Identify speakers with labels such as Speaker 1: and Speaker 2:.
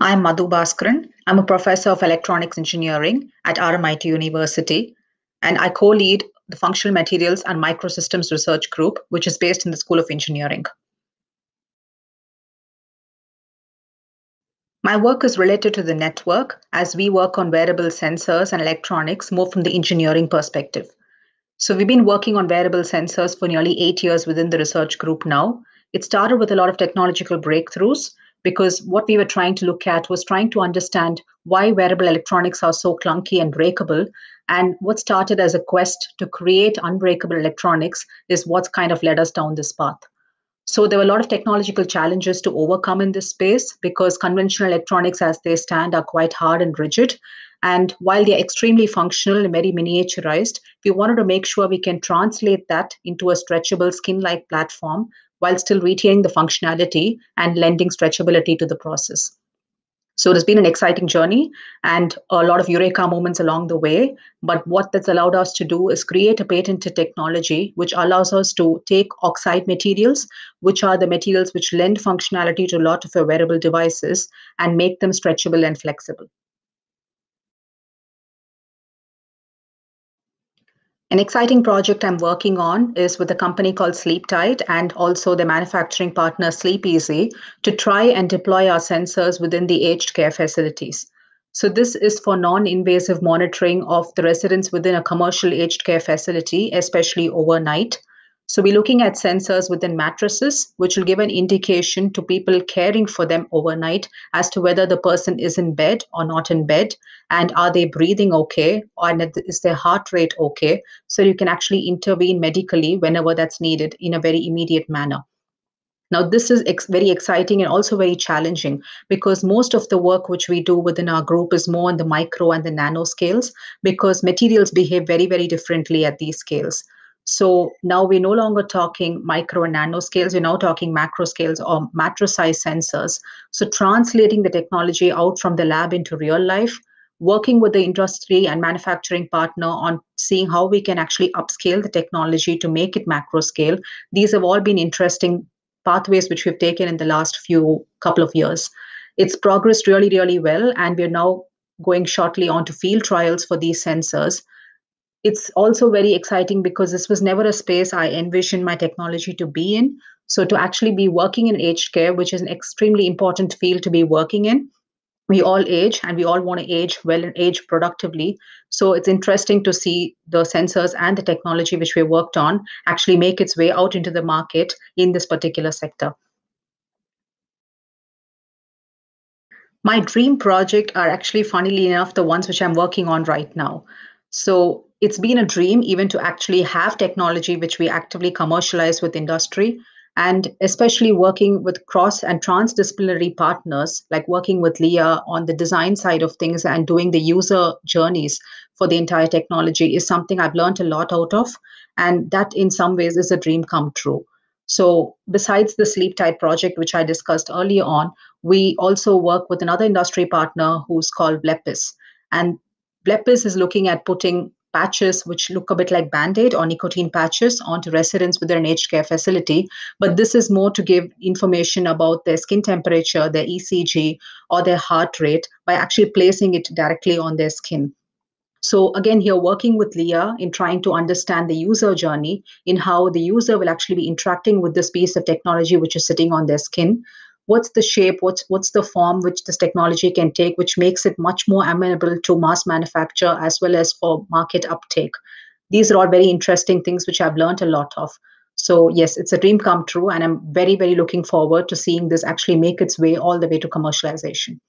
Speaker 1: I'm Madhu Bhaskaran. I'm a professor of electronics engineering at RMIT University, and I co lead the Functional Materials and Microsystems Research Group, which is based in the School of Engineering. My work is related to the network as we work on wearable sensors and electronics more from the engineering perspective. So, we've been working on wearable sensors for nearly 8 years within the research group now. It started with a lot of technological breakthroughs because what we were trying to look at was trying to understand why wearable electronics are so clunky and breakable. And what started as a quest to create unbreakable electronics is what's kind of led us down this path. So there were a lot of technological challenges to overcome in this space because conventional electronics as they stand are quite hard and rigid. And while they're extremely functional and very miniaturized, we wanted to make sure we can translate that into a stretchable skin-like platform while still retaining the functionality and lending stretchability to the process. So it has been an exciting journey and a lot of eureka moments along the way. But what that's allowed us to do is create a patented technology which allows us to take oxide materials, which are the materials which lend functionality to a lot of our wearable devices, and make them stretchable and flexible. An exciting project I'm working on is with a company called Sleeptide and also the manufacturing partner SleepEasy to try and deploy our sensors within the aged care facilities. So, this is for non invasive monitoring of the residents within a commercial aged care facility, especially overnight. So, we're looking at sensors within mattresses, which will give an indication to people caring for them overnight as to whether the person is in bed or not in bed, and are they breathing okay, or is their heart rate okay, so you can actually intervene medically whenever that's needed in a very immediate manner. Now, this is very exciting and also very challenging because most of the work which we do within our group is more on the micro and the nano scales because materials behave very, very differently at these scales. So now we're no longer talking micro and nano scales, we're now talking macro scales or mattress size sensors. So translating the technology out from the lab into real life, working with the industry and manufacturing partner on seeing how we can actually upscale the technology to make it macro scale. These have all been interesting pathways which we've taken in the last few couple of years. It's progressed really, really well, and we're now going shortly on to field trials for these sensors. It's also very exciting because this was never a space I envisioned my technology to be in. So to actually be working in aged care, which is an extremely important field to be working in, we all age and we all want to age well and age productively. So it's interesting to see the sensors and the technology which we worked on actually make its way out into the market in this particular sector. My dream project are actually, funnily enough, the ones which I'm working on right now. So it's been a dream even to actually have technology which we actively commercialize with industry, and especially working with cross and transdisciplinary partners, like working with Leah on the design side of things and doing the user journeys for the entire technology is something I've learned a lot out of. And that in some ways is a dream come true. So besides the sleep type project, which I discussed earlier on, we also work with another industry partner who's called Blepis. And Blepis is looking at putting patches which look a bit like Band-Aid or nicotine patches onto residents within an aged care facility. But this is more to give information about their skin temperature, their ECG, or their heart rate by actually placing it directly on their skin. So again, here working with Leah in trying to understand the user journey in how the user will actually be interacting with this piece of technology which is sitting on their skin. What's the shape? What's the form which this technology can take, which makes it much more amenable to mass manufacture as well as for market uptake? These are all very interesting things which I've learned a lot of. So yes, it's a dream come true, and I'm very, very looking forward to seeing this actually make its way all the way to commercialization.